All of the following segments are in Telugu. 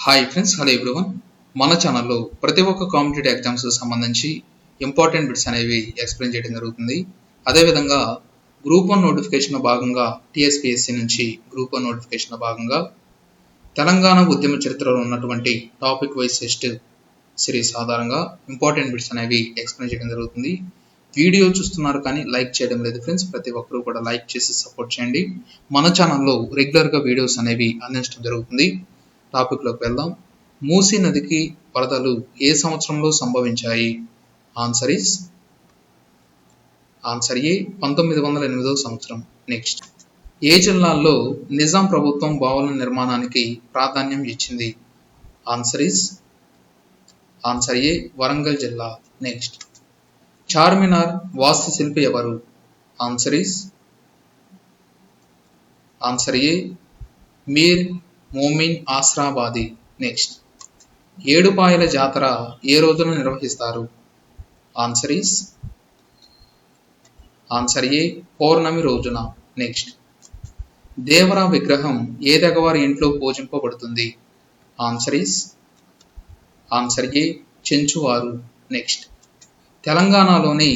Hi friends, hello everyone. మన ఛానల్లో ప్రతి ఒక్క కాంపిటేటివ్ ఎగ్జామ్స్ సంబంధించి ఇంపార్టెంట్ బిట్స్ అనేవి ఎక్స్ప్లెయిన్ చేయడం జరుగుతుంది. అదేవిధంగా గ్రూప్ 1 నోటిఫికేషన్ భాగంగా టీఎస్పీఎస్సీ నుంచి గ్రూప్ 1 నోటిఫికేషన్ భాగంగా తెలంగాణ ఉద్యమ చరిత్రలో ఉన్నటువంటి టాపిక్ వైజ్ టెస్ట్ సిరీస్ ఆధారంగా ఇంపార్టెంట్ బిట్స్ అనేవి ఎక్స్ప్లెయిన్ చేయడం జరుగుతుంది. వీడియో చూస్తున్నారు కానీ లైక్ చేయడం లేదు ఫ్రెండ్స్. ప్రతి ఒక్కరూ కూడా లైక్ చేసి సపోర్ట్ చేయండి. మన ఛానల్లో రెగ్యులర్గా వీడియోస్ అనేవి అందించడం జరుగుతుంది. టాపిక్లోకి వెళ్దాం. మూసీ నదికి వరదలు ఏ సంవత్సరంలో సంభవించాయి? ఆన్సర్ ఏ 1908వ సంవత్సరం. నెక్స్ట్, ఏ జిల్లాల్లో నిజాం ప్రభుత్వం బావుల నిర్మాణానికి ప్రాధాన్యం ఇచ్చింది? ఆన్సర్ ఏ వరంగల్ జిల్లా. నెక్స్ట్, చార్మినార్ వాస్తుశిల్పి ఎవరు? ఆన్సర్ ఏ మీర్ మోమిన్ ఆస్రాబాది. నెక్స్ట్, ఏడుపాయల జాతర ఏ రోజున నిర్వహిస్తారు? ఆన్సర్ ఏ పౌర్ణమి రోజున. నెక్స్ట్, దేవరా విగ్రహం ఏ తెగవారి ఇంట్లో పూజింపబడుతుంది? ఆన్సర్ ఏ చెంచువారు. నెక్స్ట్, తెలంగాణలోని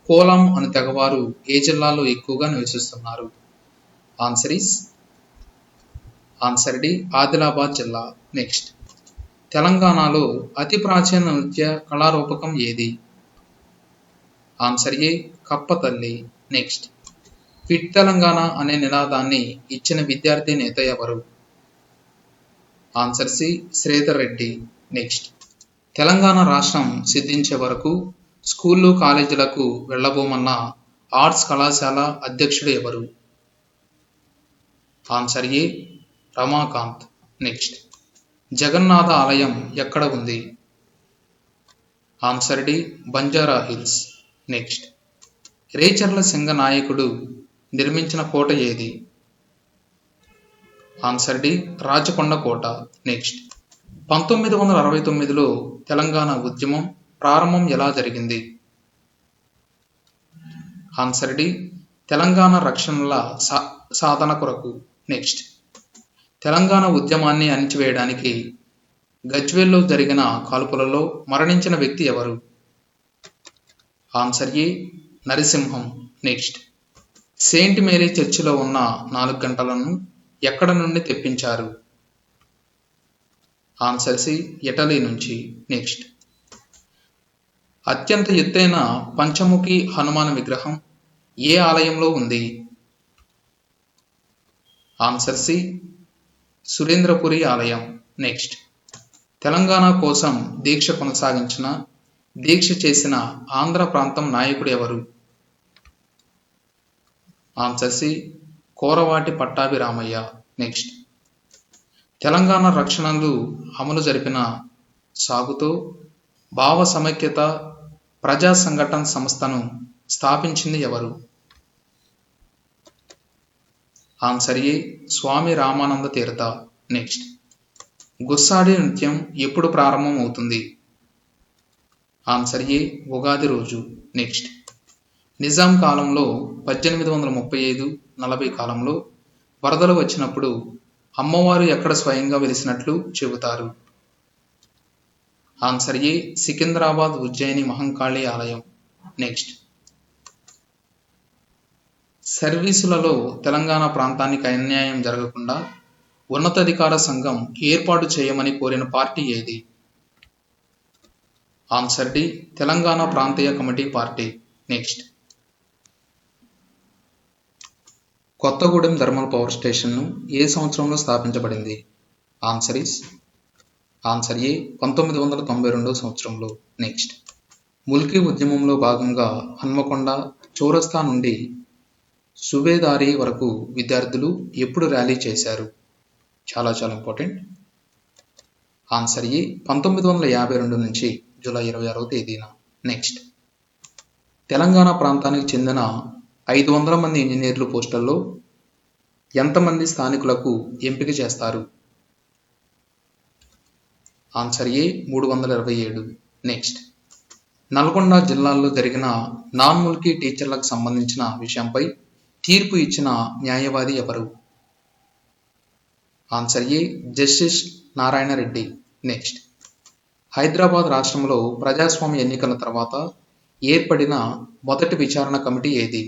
కోలం అను తెగవారు ఏ జిల్లాలో ఎక్కువగా నివసిస్తున్నారు? ఆన్సర్ డి ఆదిలాబాద్ జిల్లా. నెక్స్ట్, తెలంగాణలో అతి ప్రాచీన నృత్య కళారూపకం ఏది? ఆన్సర్ ఏ కప్పతల్లి. నెక్స్ట్, ఫిట్ తెలంగాణ అనే నినాదాన్ని ఇచ్చిన విద్యార్థి నేత ఎవరు? Answer C Sridhar Reddy. Next, Telangana రాష్ట్రం సిద్ధించే వరకు స్కూళ్ళు కాలేజీలకు వెళ్ళబోమన్న ఆర్ట్స్ కళాశాల అధ్యక్షుడు ఎవరు? Answer A Ramakant. Next, Jagannath ఆలయం ఎక్కడ ఉంది? Answer D Banjara Hills. Next, Recherla Singa నాయకుడు నిర్మించిన కోట ఏది? ఆన్సర్ డి రాచకొండ కోట. నెక్స్ట్, 1969లో తెలంగాణ ఉద్యమం ప్రారంభం ఎలా జరిగింది? ఆన్సర్ డి తెలంగాణ రక్షణల సాధన కొరకు. నెక్స్ట్, తెలంగాణ ఉద్యమాన్ని అణిచివేయడానికి గజ్వేల్లో జరిగిన కాల్పులలో మరణించిన వ్యక్తి ఎవరు? ఆన్సర్ ఏ నరసింహం. నెక్స్ట్, సెయింట్ మేరీ చర్చిలో ఉన్న 4 గంటలను ఎక్కడ నుండి తెప్పించారు? ఆన్సర్ సి ఇటలీ నుంచి. నెక్స్ట్, అత్యంత ఎత్తైన పంచముఖి హనుమాన్ విగ్రహం ఏ ఆలయంలో ఉంది? ఆన్సర్ సి సురేంద్రపురి ఆలయం. నెక్స్ట్, తెలంగాణ కోసం దీక్ష చేసిన ఆంధ్ర ప్రాంతం నాయకుడు ఎవరు? Answer C Koravati Pattabhiramayya. Next, Telangana రక్షణలు అమలు జరిపిన సాగుతో భావ సమైక్యత ప్రజా సంఘటన సంస్థను స్థాపించింది ఎవరు? ఆన్సర్ ఏ స్వామి రామానంద తీర్థ. నెక్స్ట్, గుస్సాడి నృత్యం ఎప్పుడు ప్రారంభం అవుతుంది? ఆన్సర్ ఏ ఉగాది రోజు. నెక్స్ట్, నిజాం కాలంలో 1835-40 కాలంలో వరదలు వచ్చినప్పుడు అమ్మవారు ఎక్కడ స్వయంగా వెలిసినట్లు చెబుతారు? ఆన్సర్ ఏ సికింద్రాబాద్ ఉజ్జయిని మహంకాళి ఆలయం. నెక్స్ట్, సర్వీసులలో తెలంగాణ ప్రాంతానికి అన్యాయం జరగకుండా ఉన్నతాధికార సంఘం ఏర్పాటు చేయమని కోరిన పార్టీ ఏది? ఆన్సర్ డి తెలంగాణ ప్రాంతీయ committee party. Next, Kothagudem thermal power స్టేషన్ను ఏ సంవత్సరంలో స్థాపించబడింది? ఆన్సర్ ఏ 1992వ సంవత్సరంలో. నెక్స్ట్, ముల్కీ ఉద్యమంలో భాగంగా హన్మకొండ చౌరస్తా నుండి సుబేదారి వరకు విద్యార్థులు ఎప్పుడు ర్యాలీ చేశారు? చాలా ఇంపార్టెంట్. ఆన్సర్ ఏ 1952 నుంచి జూలై 26వ తేదీన. నెక్స్ట్, తెలంగాణ ప్రాంతానికి చెందిన 500 మంది ఇంజనీర్లు పోస్టుల్లో ఎంతమంది స్థానికులకు ఎంపిక చేస్తారు? ఆన్సర్ ఏ 327. నెక్స్ట్, నల్గొండ జిల్లాలో జరిగిన నాన్ ముల్కీ టీచర్లకు సంబంధించిన విషయంపై తీర్పు ఇచ్చిన న్యాయవాది ఎవరు? Answer A justice Narayana Reddy. Next, Hyderabad రాష్ట్రంలో ప్రజాస్వామ్య ఎన్నికల తర్వాత ఏర్పడిన మొదటి విచారణ కమిటీ ఏది?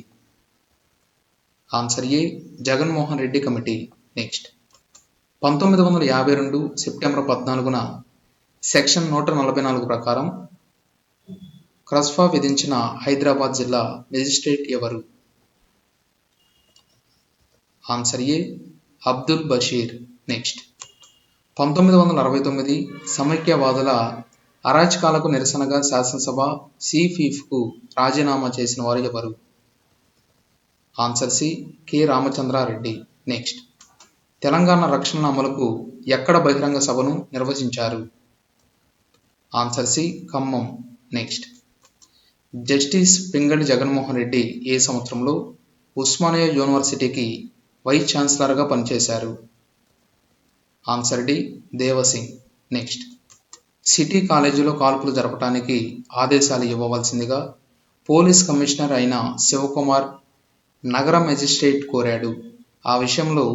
Answer A, Jaganmohan Reddy committee. Next, 1952 September 14న సెక్షన్ 144 ప్రకారం క్రస్ఫా విధించిన హైదరాబాద్ జిల్లా మెజిస్ట్రేట్ ఎవరు? Answer A, Abdul Basheer. Next, 1969 సమైక్యవాదుల అరాచకాలకు నిరసనగా శాసనసభ కు రాజీనామా చేసిన వారు ఎవరు? Answer C, K Ramachandra Reddy. Next, Telangana రక్షణ అమలుకు ఎక్కడ బహిరంగ సభను నిర్వహించారు? Answer C, Khammam. Next, justice Pingali Jaganmohan Reddy ఏ సంవత్సరంలో ఉస్మానియా యూనివర్సిటీకి వైస్ ఛాన్సలర్గా పనిచేశారు? Answer D, Devsingh. Next, city కాలేజీలో కాల్పులు జరపడానికి ఆదేశాలు ఇవ్వవలసిందిగా పోలీస్ కమిషనర్ అయిన శివకుమార్ నగర మెజిస్ట్రేట్ కోరాడు. ఆ విషయంలో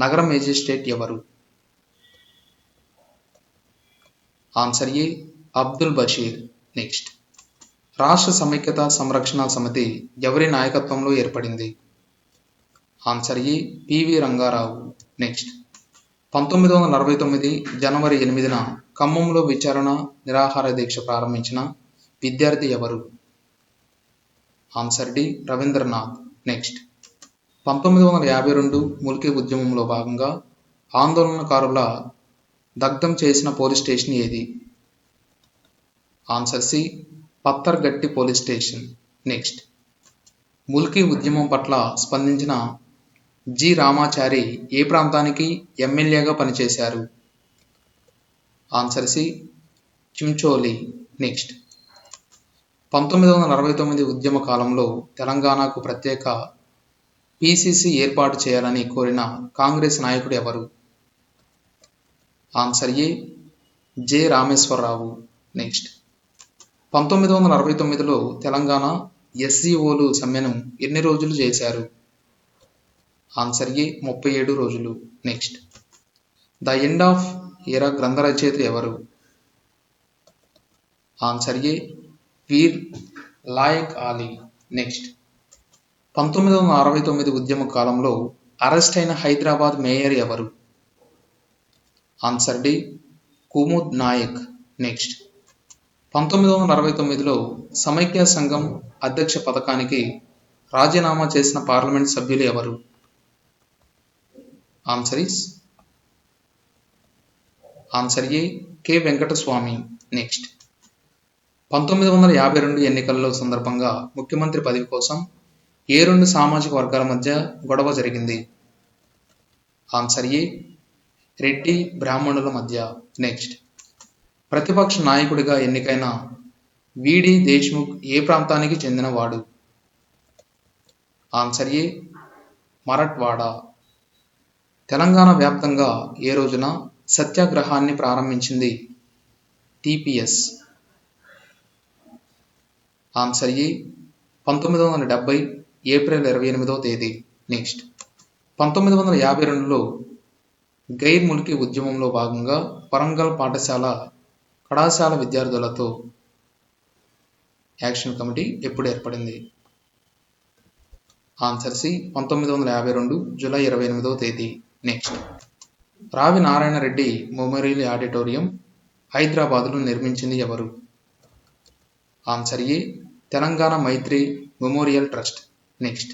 నగర మెజిస్ట్రేట్ ఎవరు? Answer A, Abdul Basheer. Next, రాష్ట్ర సమైక్యత సంరక్షణ సమితి ఎవరి నాయకత్వంలో ఏర్పడింది? Answer A, PV Rangarao. Next, 1949 జనవరి 8న ఖమ్మంలో విచారణ నిరాహార దీక్ష ప్రారంభించిన విద్యార్థి ఎవరు? Answer D, Ravindranath. Next, 1952 Mulki ఉద్యమంలో భాగంగా ఆందోళనకారుల దగ్ధం చేసిన పోలీస్ స్టేషన్ ఏది? Answer C, Pathargatti police station. Next, Mulki ఉద్యమం పట్ల స్పందించిన జి రామాచారి ఏ ప్రాంతానికి ఎమ్మెల్యేగా పనిచేశారు? Answer C, Chincholi. నెక్స్ట్, 1949 ఉద్యమ కాలంలో తెలంగాణకు ప్రత్యేక పిసిసి ఏర్పాటు చేయాలని కోరిన కాంగ్రెస్ నాయకుడు ఎవరు? ఆన్సర్ ఏ, జె రామేశ్వరరావు. నెక్స్ట్, 1969లో తెలంగాణ ఎస్సీఓలు సమ్మెను ఎన్ని రోజులు చేశారు? ఆన్సర్ ఏ, 37 రోజులు. నెక్స్ట్, ద ఎండ్ ఆఫ్ ఎరా గ్రంథ రచయిత ఎవరు? Answer A, Veer Laiq Ali. Next, 1969 ఉద్యమ కాలంలో అరెస్ట్ అయిన హైదరాబాద్ మేయర్ ఎవరు? Answer D, Kumud Naik. Next, 1969లో సమైక్య సంఘం అధ్యక్ష పథకానికి రాజీనామా చేసిన పార్లమెంట్ సభ్యులు ఎవరు? Answer A, K Venkataswamy. Next, 1952 ఎన్నికల్లో సందర్భంగా ముఖ్యమంత్రి పదవి కోసం ఏ రెండు సామాజిక వర్గాల మధ్య గొడవ జరిగింది? ఆన్సర్ ఏ, రెడ్డి బ్రాహ్మణుల మధ్య. నెక్స్ట్, ప్రతిపక్ష నాయకుడిగా ఎన్నికైన విడి దేశ్ముఖ్ ఏ ప్రాంతానికి చెందినవాడు? ఆన్సర్ ఏ, మరాఠ్వాడా. తెలంగాణ వ్యాప్తంగా ఏ రోజున సత్యాగ్రహాన్ని ప్రారంభించింది టిపిఎస్? ఆన్సర్ ఏ, 1970 ఏప్రిల్ 28వ తేదీ. నెక్స్ట్, 1952లో గైర్ ముల్కీ ఉద్యమంలో భాగంగా వరంగల్ కళాశాల విద్యార్థులతో యాక్షన్ కమిటీ ఎప్పుడు ఏర్పడింది? ఆన్సర్ సి, 1952 జూలై 28వ తేదీ. నెక్స్ట్, రావి నారాయణ రెడ్డి మెమోరియల్ ఆడిటోరియం హైదరాబాద్లో నిర్మించింది ఎవరు? ఆన్సర్ ఏ, తెలంగాణ మైత్రి మెమోరియల్ ట్రస్ట్. నెక్స్ట్,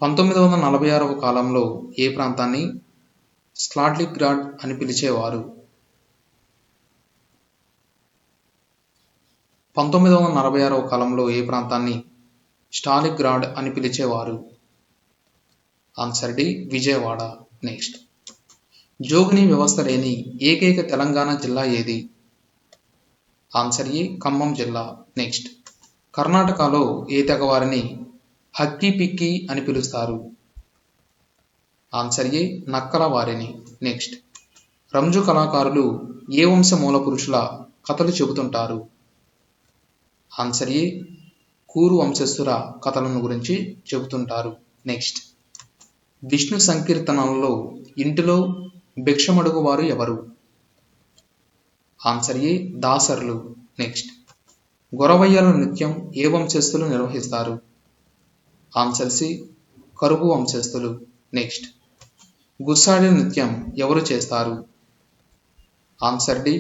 1946 కాలంలో ఏ ప్రాంతాన్ని స్లాట్లిగ్రాడ్ అని పిలిచేవారు? 1946 కాలంలో ఏ ప్రాంతాన్ని స్టాలిగ్రాడ్ అని పిలిచేవారు? Answer D, Vijayawada. నెక్స్ట్, జోగిని వ్యవస్థ లేని ఏకైక తెలంగాణ జిల్లా ఏది? ఆన్సర్ ఏ, ఖమ్మం జిల్లా. నెక్స్ట్, కర్ణాటకలో ఏ తెగవారిని హక్కీ పిక్కి అని పిలుస్తారు? ఆన్సర్ ఏ, నక్కల వారిని. నెక్స్ట్, రంజు కళాకారులు ఏ వంశ మూల పురుషుల కథలు చెబుతుంటారు? ఆన్సర్ ఏ, కూరు వంశస్థుల కథలను గురించి చెబుతుంటారు. నెక్స్ట్, విష్ణు సంకీర్తనలలో ఇంటిలో భిక్షమడుగు వారు ఎవరు? ఆన్సర్ ఏ దాసర్లు. నెక్స్ట్, గొరవయ్యల నృత్యం ఏ వంశస్థులు నిర్వహిస్తారు? ఆన్సర్ సి కరుపు వంశస్థులు. నెక్స్ట్, గుస్సాడి నృత్యం ఎవరు చేస్తారు? ఆన్సర్ డి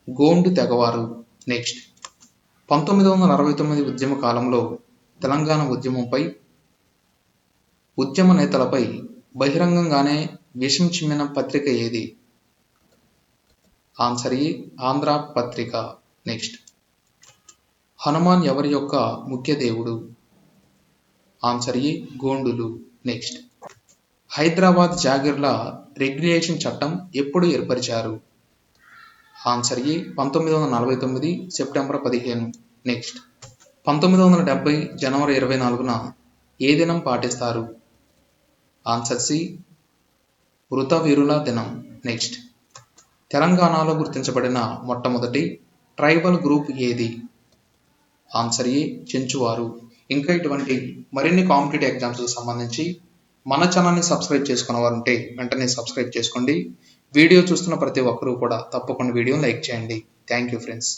గోండు తెగవారు. నెక్స్ట్, 1969 ఉద్యమ కాలంలో తెలంగాణ ఉద్యమంపై ఉద్యమ నేతలపై బహిరంగంగానే విషం చిమ్మిన పత్రిక ఏది? ఆన్సర్ ఏ ఆంధ్ర పత్రిక. నెక్స్ట్, హనుమాన్ ఎవరి యొక్క ముఖ్య దేవుడు? ఆన్సర్ ఏ గోండులు. నెక్స్ట్, హైదరాబాద్ జాగీర్ల రెగ్యులేషన్ చట్టం ఎప్పుడు ఏర్పరిచారు? ఆన్సర్ ఏ 1949 సెప్టెంబర్ 15. నెక్స్ట్, 1970 జనవరి 24న ఏ దినం పాటిస్తారు? ఆన్సర్ సి మృత వీరుల దినం. నెక్స్ట్, తెలంగాణలో గుర్తించబడిన మొట్టమొదటి ట్రైబల్ గ్రూప్ ఏది? ఆన్సర్ ఏ చెంచువారు. ఇంకా ఇటువంటి మరిన్ని కాంపిటేటివ్ ఎగ్జామ్స్కి సంబంధించి మన ఛానల్ని సబ్స్క్రైబ్ చేసుకున్న వారు ఉంటే వెంటనే సబ్స్క్రైబ్ చేసుకోండి. వీడియో చూస్తున్న ప్రతి ఒక్కరూ కూడా తప్పకుండా వీడియోని లైక్ చేయండి. Thank you friends.